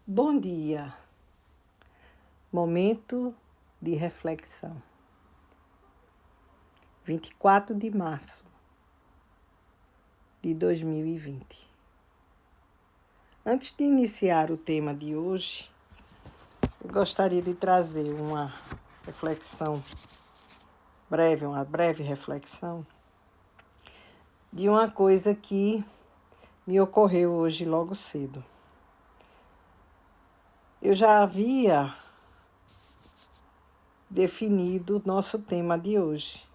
Bom dia, momento de reflexão. 24 de março de 2020. Antes de iniciar o tema de hoje, eu gostaria de trazer uma breve reflexão de uma coisa que me ocorreu hoje logo cedo. Eu já havia definido o nosso tema de hoje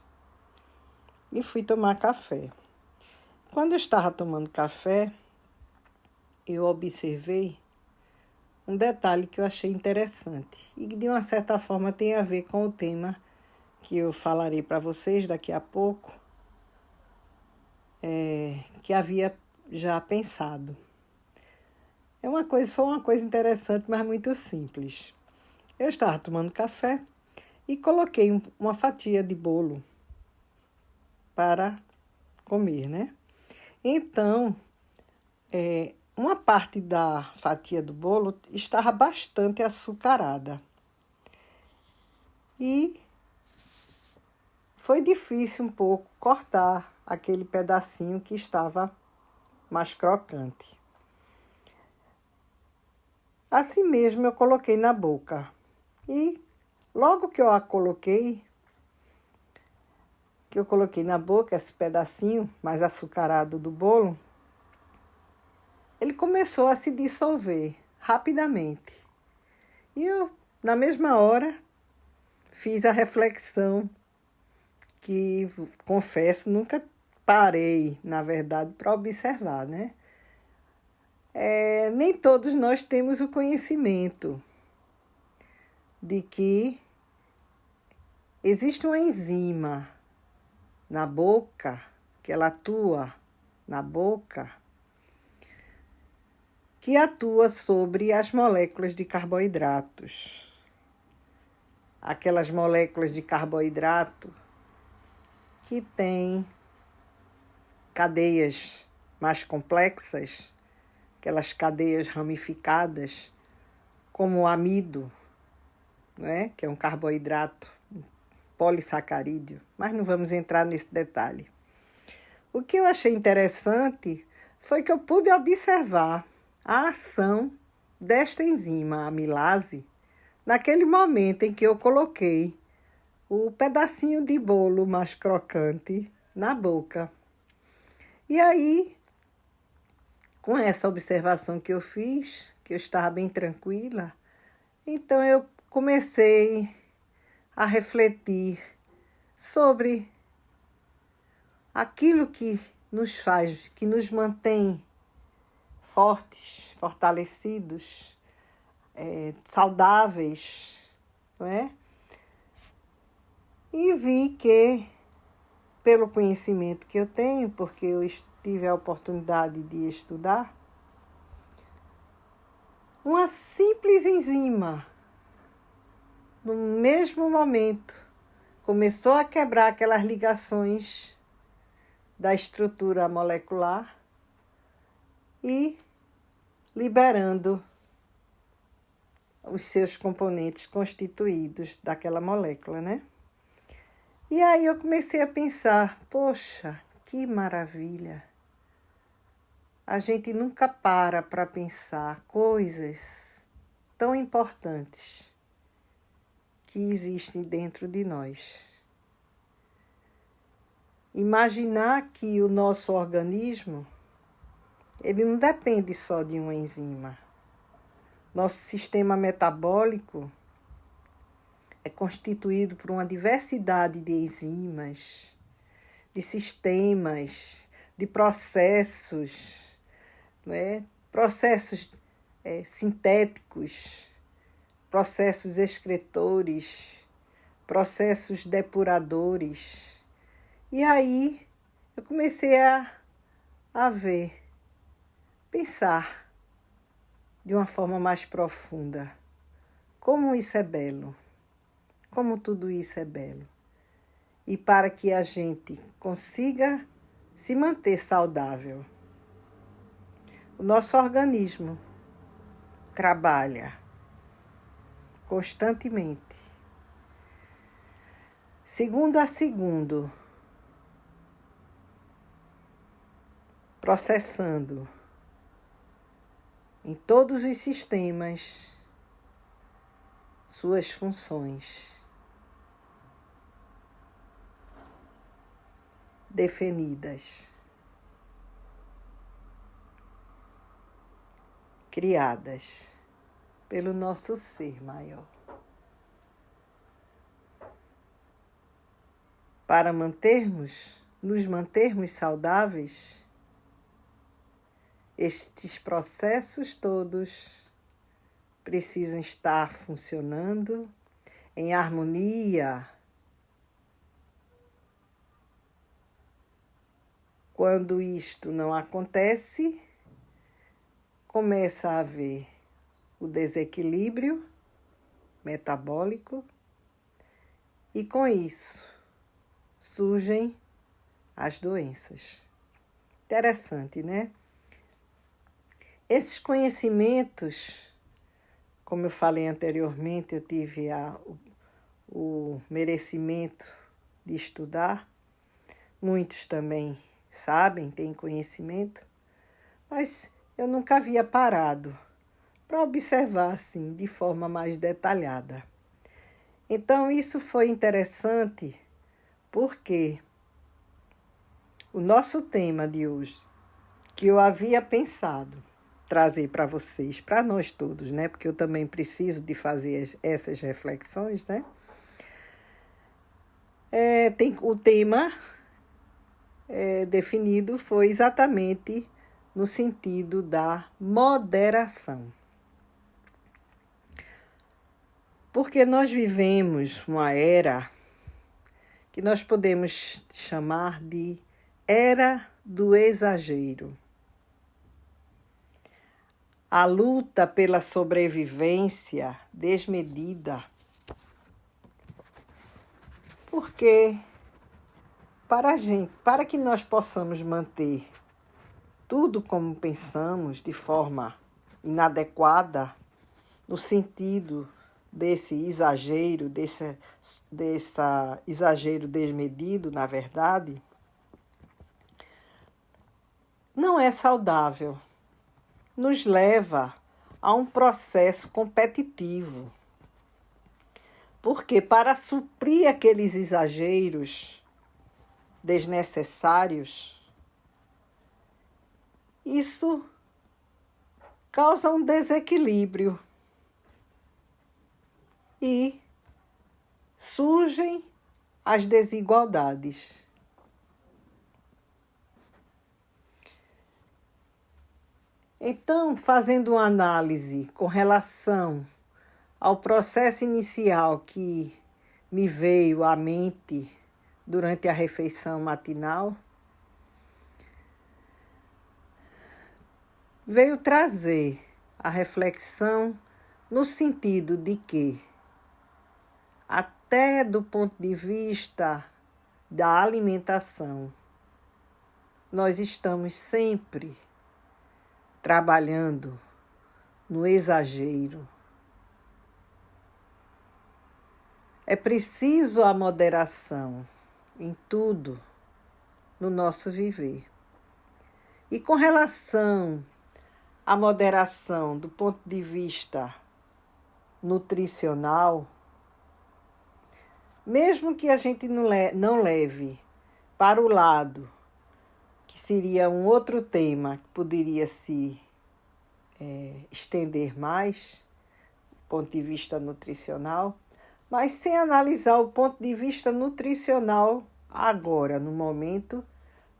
e fui tomar café. Quando eu estava tomando café, eu observei um detalhe que eu achei interessante e que de uma certa forma tem a ver com o tema que eu falarei para vocês daqui a pouco, que havia já pensado. Foi uma coisa interessante, mas muito simples. Eu estava tomando café e coloquei uma fatia de bolo para comer, né? Então, uma parte da fatia do bolo estava bastante açucarada. E foi difícil um pouco cortar aquele pedacinho que estava mais crocante. Assim mesmo eu coloquei na boca. E logo que eu coloquei na boca esse pedacinho mais açucarado do bolo, ele começou a se dissolver rapidamente. E eu, na mesma hora, fiz a reflexão que, confesso, nunca parei, na verdade, para observar, né? Nem todos nós temos o conhecimento de que existe uma enzima na boca, que ela atua na boca, que atua sobre as moléculas de carboidratos. Aquelas moléculas de carboidrato que têm cadeias mais complexas, aquelas cadeias ramificadas, como o amido, né? Que é um carboidrato polissacarídeo, mas não vamos entrar nesse detalhe. O que eu achei interessante foi que eu pude observar a ação desta enzima, a amilase, naquele momento em que eu coloquei o pedacinho de bolo mais crocante na boca. E aí, com essa observação que eu fiz, que eu estava bem tranquila, então eu comecei a refletir sobre aquilo que nos faz, que nos mantém fortes, fortalecidos, saudáveis, não é? E vi que, pelo conhecimento que eu tenho, porque eu tive a oportunidade de estudar, uma simples enzima, no mesmo momento, começou a quebrar aquelas ligações da estrutura molecular e liberando os seus componentes constituídos daquela molécula, né? E aí eu comecei a pensar, poxa, que maravilha! A gente nunca para pensar coisas tão importantes que existem dentro de nós. Imaginar que o nosso organismo, ele não depende só de uma enzima. Nosso sistema metabólico é constituído por uma diversidade de enzimas, de sistemas, de processos, não é? Processos sintéticos, processos excretores, processos depuradores. E aí eu comecei a ver, pensar de uma forma mais profunda como isso é belo, como tudo isso é belo. E para que a gente consiga se manter saudável, o nosso organismo, trabalha constantemente, segundo a segundo, processando em todos os sistemas suas funções definidas, criadas pelo nosso ser maior, para nos mantermos saudáveis. Estes processos todos precisam estar funcionando em harmonia. Quando isto não acontece, começa a haver o desequilíbrio metabólico e, com isso, surgem as doenças. Interessante, né? Esses conhecimentos, como eu falei anteriormente, eu tive o merecimento de estudar. Muitos também sabem, têm conhecimento, mas eu nunca havia parado para observar assim, de forma mais detalhada. Então, isso foi interessante porque o nosso tema de hoje, que eu havia pensado trazer para vocês, para nós todos, né? Porque eu também preciso de fazer essas reflexões, né? O tema definido foi exatamente no sentido da moderação. Porque nós vivemos uma era que nós podemos chamar de era do exagero. A luta pela sobrevivência desmedida. Porque para que nós possamos manter tudo como pensamos, de forma inadequada, no sentido desse exagero, desse exagero desmedido, na verdade, não é saudável. Nos leva a um processo competitivo. Porque para suprir aqueles exageros desnecessários, isso causa um desequilíbrio e surgem as desigualdades. Então, fazendo uma análise com relação ao processo inicial que me veio à mente durante a refeição matinal, veio trazer a reflexão no sentido de que, até do ponto de vista da alimentação, nós estamos sempre trabalhando no exagero. É preciso a moderação em tudo no nosso viver. E com relação à moderação do ponto de vista nutricional, mesmo que a gente não leve para o lado, que seria um outro tema que poderia se estender mais, do ponto de vista nutricional, mas sem analisar o ponto de vista nutricional agora, no momento,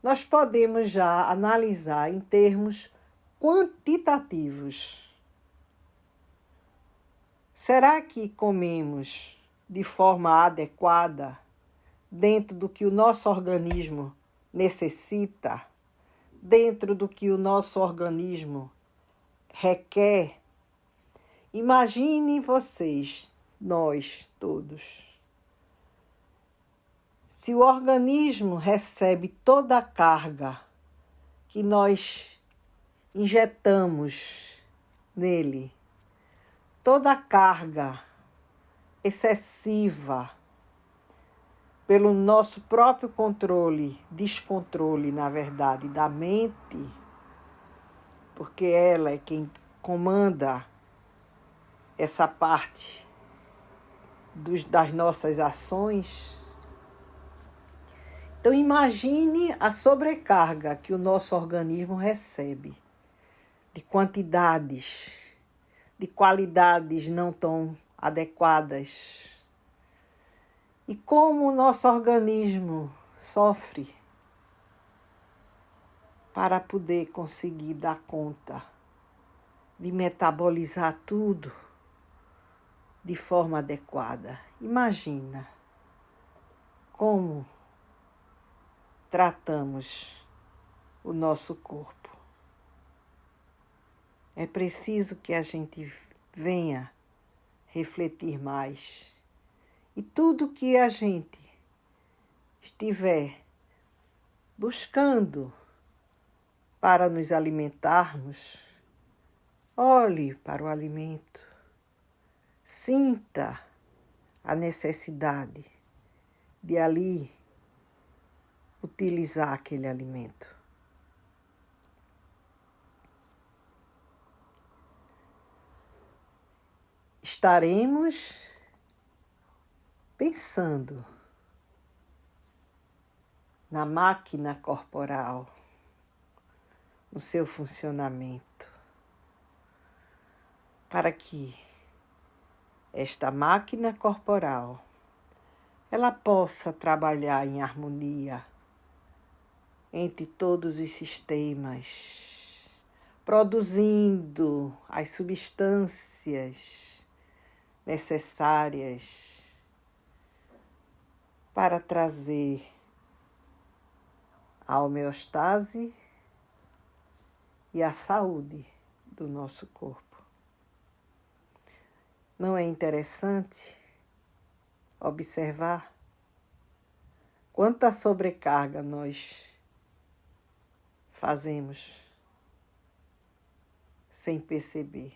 nós podemos já analisar em termos quantitativos. Será que comemos de forma adequada, dentro do que o nosso organismo necessita, dentro do que o nosso organismo requer? Imaginem vocês, nós todos, se o organismo recebe toda a carga que nós injetamos nele, toda a carga excessiva pelo nosso próprio controle, descontrole, na verdade, da mente, porque ela é quem comanda essa parte das nossas ações. Então, imagine a sobrecarga que o nosso organismo recebe de quantidades, de qualidades não tão adequadas. E como o nosso organismo sofre para poder conseguir dar conta de metabolizar tudo de forma adequada. Imagina como tratamos o nosso corpo. É preciso que a gente venha refletir mais. E tudo que a gente estiver buscando para nos alimentarmos, olhe para o alimento, sinta a necessidade de ali utilizar aquele alimento. Estaremos pensando na máquina corporal, no seu funcionamento, para que esta máquina corporal ela possa trabalhar em harmonia entre todos os sistemas, produzindo as substâncias necessárias para trazer a homeostase e a saúde do nosso corpo. Não é interessante observar quanta sobrecarga nós fazemos sem perceber?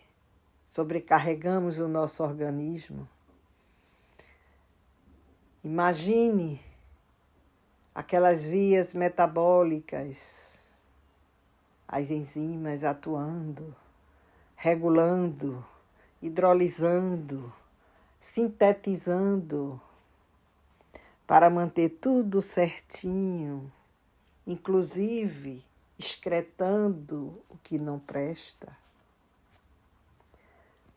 Sobrecarregamos o nosso organismo. Imagine aquelas vias metabólicas, as enzimas atuando, regulando, hidrolisando, sintetizando, para manter tudo certinho, inclusive excretando o que não presta,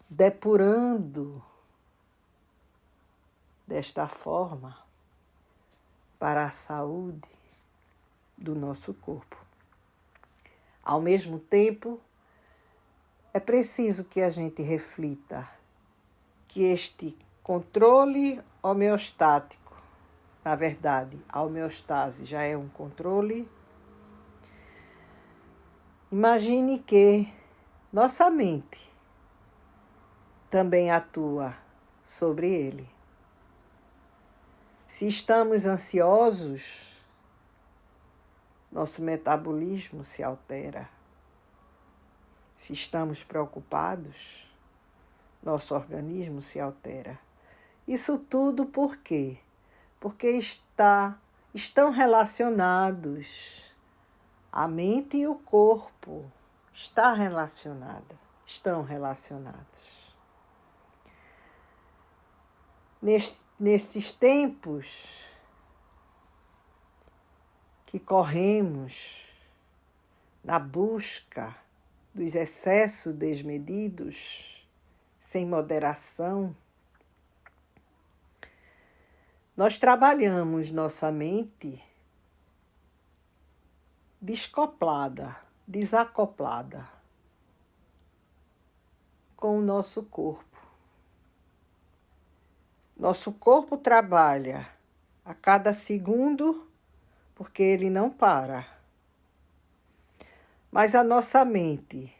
depurando desta forma para a saúde do nosso corpo. Ao mesmo tempo, é preciso que a gente reflita que este controle homeostático, na verdade, a homeostase já é um controle. Imagine que nossa mente também atua sobre ele. Se estamos ansiosos, nosso metabolismo se altera. Se estamos preocupados, nosso organismo se altera. Isso tudo por quê? Porque estão relacionados. A mente e o corpo estão relacionados. Nestes tempos que corremos na busca dos excessos desmedidos, sem moderação, nós trabalhamos nossa mente desacoplada com o nosso corpo. Nosso corpo trabalha a cada segundo porque ele não para. Mas a nossa mente,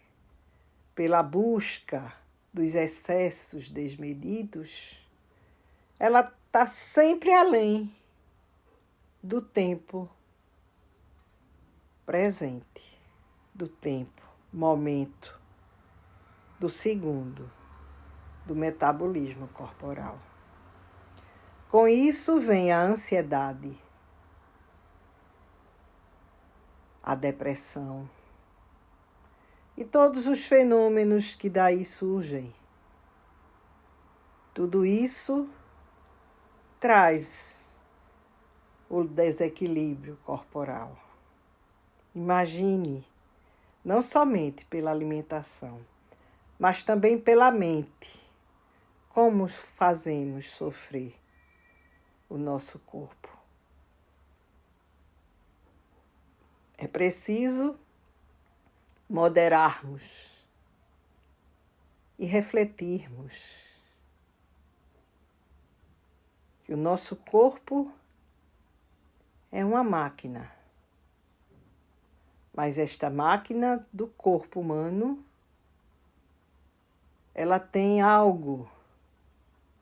pela busca dos excessos desmedidos, ela está sempre além do tempo presente, do tempo, momento, do segundo. do metabolismo corporal. Com isso vem a ansiedade, a depressão e todos os fenômenos que daí surgem. Tudo isso traz o desequilíbrio corporal. Imagine, não somente pela alimentação, mas também pela mente, como fazemos sofrer o nosso corpo. É preciso moderarmos e refletirmos que o nosso corpo é uma máquina, mas esta máquina do corpo humano, ela tem algo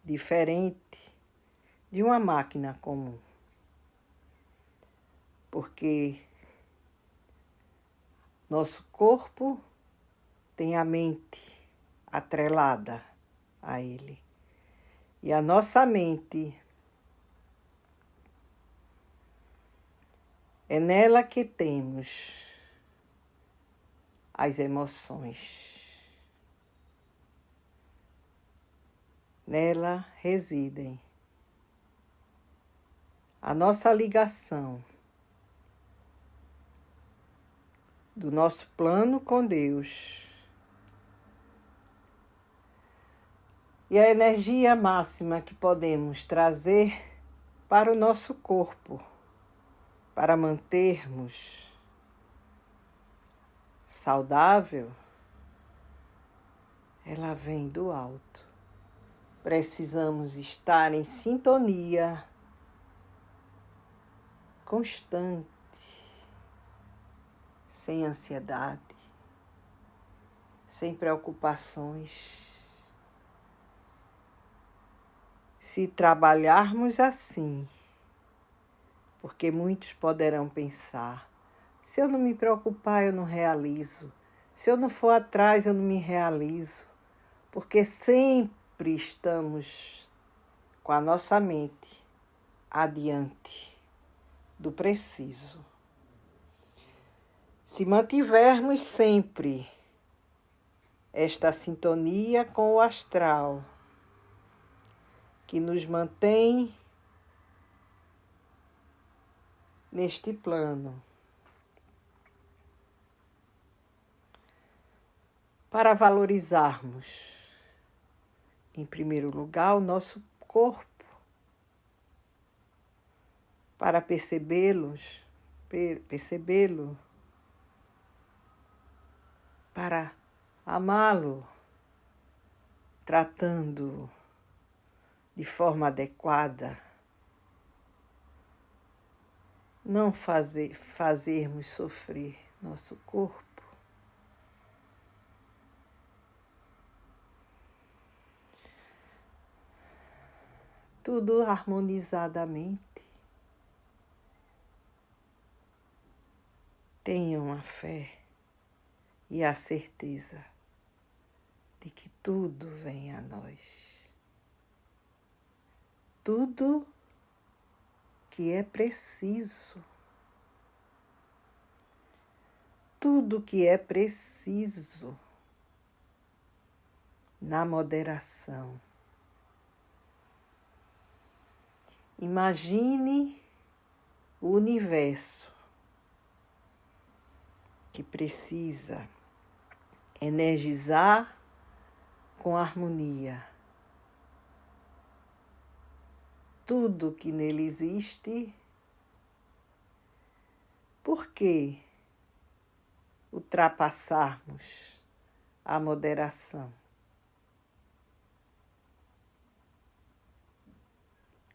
diferente de uma máquina comum, porque nosso corpo tem a mente atrelada a ele. E a nossa mente, é nela que temos as emoções. Nela residem a nossa ligação do nosso plano com Deus e a energia máxima que podemos trazer para o nosso corpo, para mantermos saudável, ela vem do alto. Precisamos estar em sintonia constante, sem ansiedade, sem preocupações. Se trabalharmos assim, porque muitos poderão pensar, se eu não me preocupar, eu não realizo. Se eu não for atrás, eu não me realizo. Porque sempre estamos com a nossa mente adiante do preciso. Se mantivermos sempre esta sintonia com o astral, que nos mantém neste plano, para valorizarmos, em primeiro lugar, o nosso corpo, para percebê-lo, para amá-lo, tratando de forma adequada, não fazermos sofrer nosso corpo. Tudo harmonizadamente. Tenham a fé e a certeza de que tudo vem a nós. Tudo que é preciso. Tudo que é preciso na moderação. Imagine o universo que precisa energizar com harmonia. Tudo que nele existe, por que ultrapassarmos a moderação?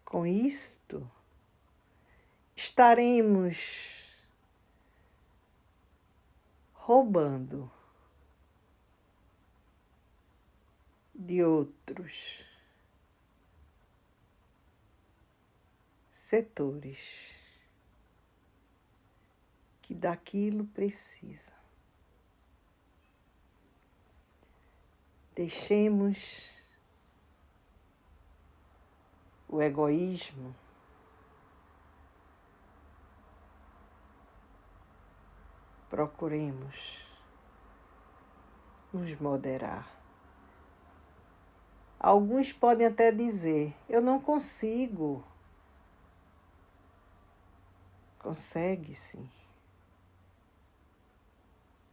Com isto, estaremos roubando de outros setores que daquilo precisam. Deixemos o egoísmo, procuremos nos moderar. Alguns podem até dizer: eu não consigo. Consegue sim.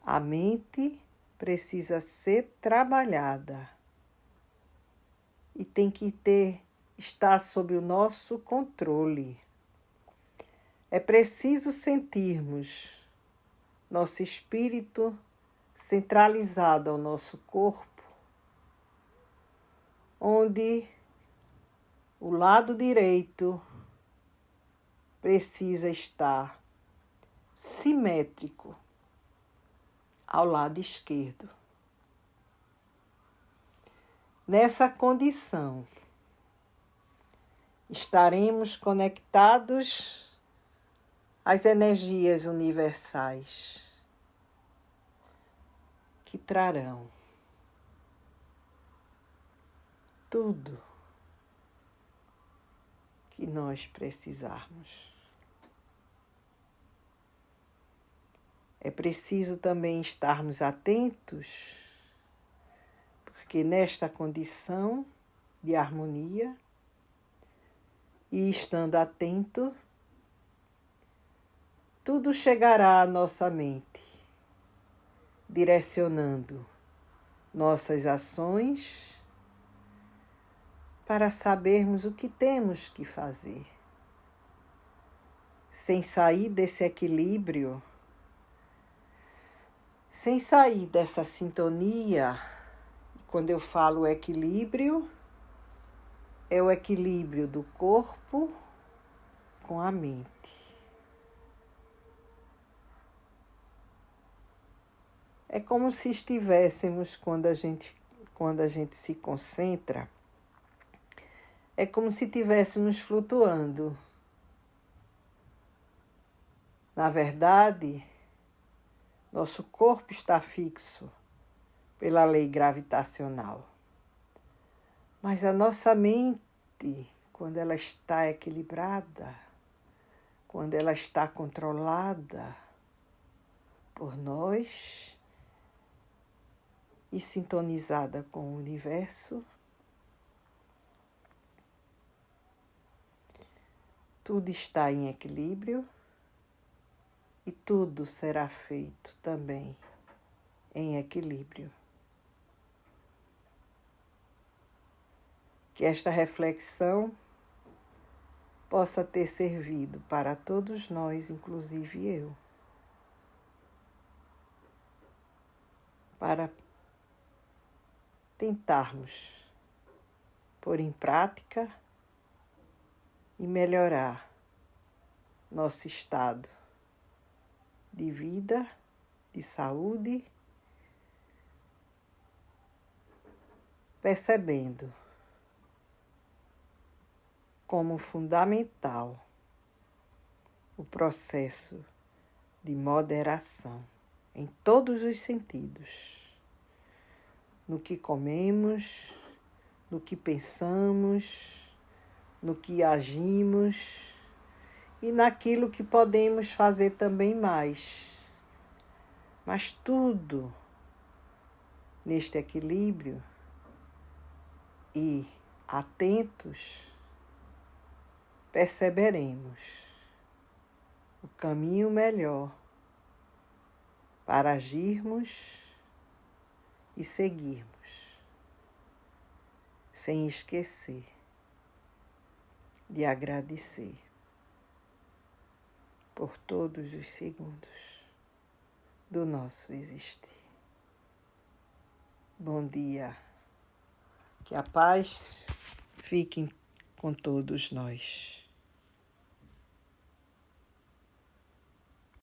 A mente precisa ser trabalhada e tem que estar sob o nosso controle. É preciso sentirmos nosso espírito centralizado ao nosso corpo, onde o lado direito precisa estar simétrico ao lado esquerdo. Nessa condição, estaremos conectados às energias universais que trarão tudo que nós precisarmos. É preciso também estarmos atentos, porque nesta condição de harmonia e estando atento, tudo chegará à nossa mente, direcionando nossas ações para sabermos o que temos que fazer. Sem sair desse equilíbrio, sem sair dessa sintonia. Quando eu falo equilíbrio, é o equilíbrio do corpo com a mente. É como se estivéssemos, quando a gente se concentra, é como se estivéssemos flutuando. Na verdade, nosso corpo está fixo pela lei gravitacional. Mas a nossa mente, quando ela está equilibrada, quando ela está controlada por nós e sintonizada com o universo, tudo está em equilíbrio e tudo será feito também em equilíbrio. Que esta reflexão possa ter servido para todos nós, inclusive eu, para tentarmos pôr em prática e melhorar nosso estado de vida, de saúde, percebendo como fundamental o processo de moderação em todos os sentidos, no que comemos, no que pensamos, no que agimos e naquilo que podemos fazer também mais. Mas tudo neste equilíbrio e atentos, perceberemos o caminho melhor para agirmos e seguirmos, sem esquecer de agradecer por todos os segundos do nosso existir. Bom dia, que a paz fique com todos nós.